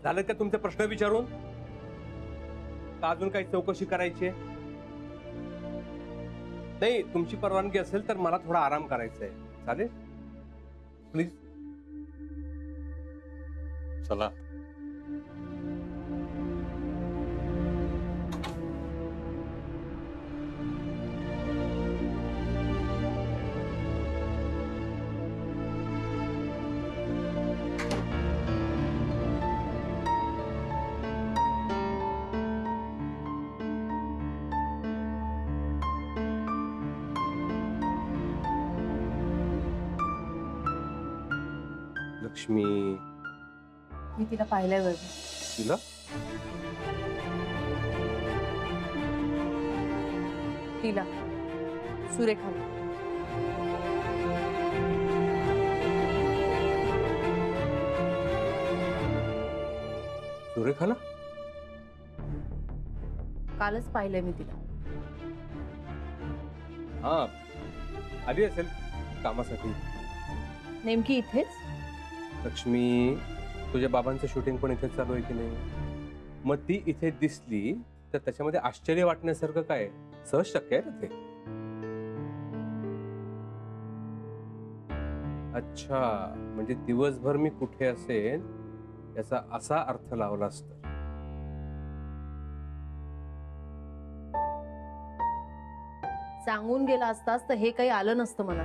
झालं का तुमचे प्रश्न विचारून? का अजून काही चौकशी करायची आहे? नाही, तुमची परवानगी असेल तर मला थोडा आराम करायचा आहे. चालेल? प्लीज. चला. लक्ष्मी. मी तिला पाहिलंय वैभव. तिला? तिला सुरेखाला. सुरेखाला? कालच पाहिलंय मी तिला. हा, आली असेल कामासाठी. नेमकी इथेच? लक्ष्मी, तुझ्या बाबांचं शूटिंग पण इथेच चालू आहे की नाही? मग ती इथे दिसली तर त्याच्यामध्ये आश्चर्य वाटण्यासारखं काय? सहज शक्य आहे ना ते. अच्छा, म्हणजे दिवसभर मी कुठे असेल याचा असा अर्थ लावला असता. सांगून गेला असतास तर हे काही आलं नसतं मला.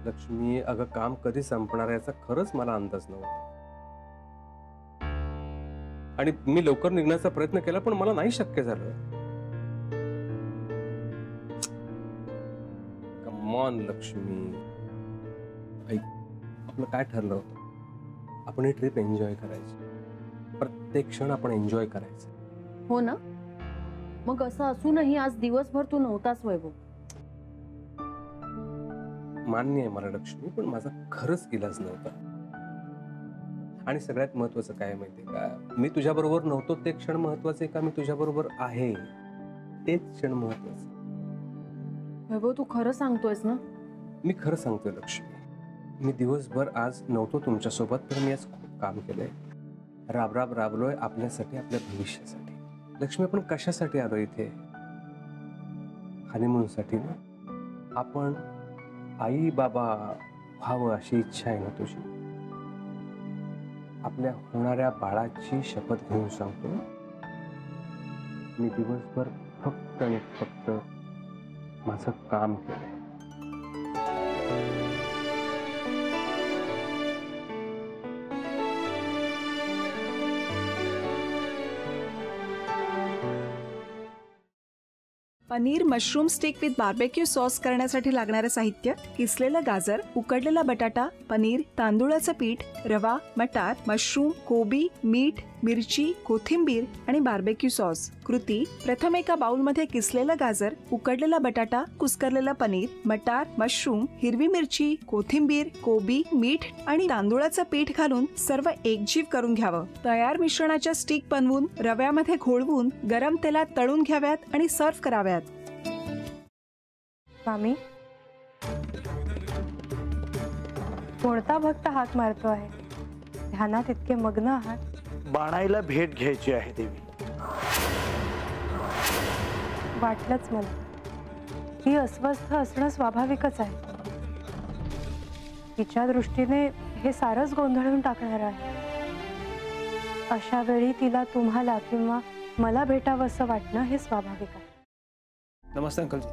लक्ष्मी, अगं काम कधी संपणार याचा खरंच मला अंदाज नव्हता. आणि मी लवकर निघण्याचा प्रयत्न केला पण मला नाही शक्य झालं. Come on Lakshmi. ऐक, आपलं काय ठरलं होतं? आपण ही ट्रिप एन्जॉय करायची. प्रत्येक क्षण आपण एन्जॉय करायचं. हो ना? मग असं असूनही आज दिवसभर तू नव्हताच वैभव. मान्य आहे मला लक्ष्मी, पण माझा खरंच इलाज नव्हता. आणि सगळ्यात महत्वाचं काय माहितीये का, मी तुझ्या बरोबर नव्हतो ते क्षण महत्वाचे का मी तुझ्या बरोबर आहे तेच क्षण महत्वाचे? वैभव, तू खरं सांगतोयस ना? मी खरं सांगतोय लक्ष्मी. मी दिवसभर आज नव्हतो तुमच्या सोबत, तर मी आज खूप काम केलंय. राब राबलोय आपल्यासाठी, आपल्या भविष्यासाठी. लक्ष्मी, आपण कशासाठी आलो इथे? हनीमूनसाठी ना? आपण आई बाबा व्हावं अशी इच्छा आहे ना तुझी? आपल्या होणाऱ्या बाळाची शपथ घेऊन सांगतो, मी दिवसभर फक्त आणि फक्त माझं काम केलंय. Paneer mushroom stick with barbecue sauce करण्यासाठी लागणारे साहित्य: किसलेलं गाजर, उकडलेला बटाटा, पनीर, तांदूळाचं पीठ, रवा, मटार, मशरूम, कोबी, मीठ, मिरची, कोथिंबीर आणि बार्बेक्यू सॉस. कृती: प्रथम एका बाउलमध्ये किसलेलं गाजर, उकडलेला बटाटा, कुस्करलेलं पनीर, मटार, मशरूम, हिरवी मिरची, कोथिंबीर, कोबी, मीठ आणि तांदूळाचं पीठ घालून सर्व एकजीव करून घ्यावं. तयार मिश्रणाच्या स्टिक बनवून रव्यामध्ये घोळवून गरम तेलात तळून घ्याव्यात आणि सर्व्ह कराव्यात. मामी, कोणता भक्त हाक मारतो आहे? ध्यानात इतके मग्न आहात. बाणाईला भेट घ्यायची आहे देवी. वाटलंच मला. ती अस्वस्थ असणं स्वाभाविकच आहे. तिच्या दृष्टीने हे सारंच गोंधळून टाकणार आहे. अशा वेळी तिला तुम्हाला किंवा मला भेटावं असं वाटणं हे स्वाभाविक आहे. नमस्ते अंकल जी.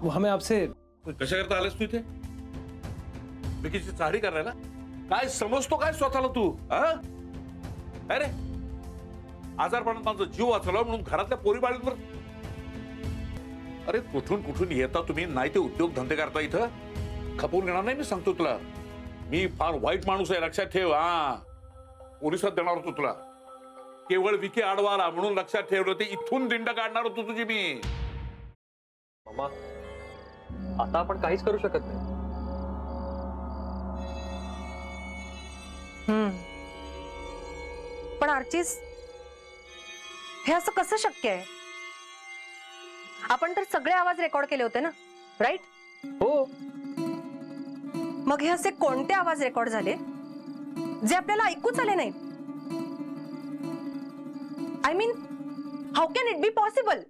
वो हमें आपसे कशा करता आलेस तू इथे? विकीची चारी करायला? काय समजतो काय स्वतःला तू? अरे आजारपणात माझा जीव वाचवला म्हणून घरातल्या पोरी बाळींवर. अरे कुठून कुठून येता तुम्ही? नाही ते उद्योग धंदे करता इथं. खपवून घेणार नाही मी सांगतो तुला. मी फार वाईट माणूस आहे, लक्षात ठेव. पोलिसात देणार होतो तुला. केवळ विकी आडवा आला म्हणून लक्षात ठेवलं. ते इथून दिंड काढणार होतो तुझी मी. मामा, आता आपण काहीच करू शकत नाही. पण आर्चिस, हे असं कसं शक्य आहे? आपण तर सगळे आवाज रेकॉर्ड केले होते ना, राईट? हो. मग हे असे कोणते आवाज रेकॉर्ड झाले जे आपल्याला ऐकूच आले नाही? I mean how can it be possible?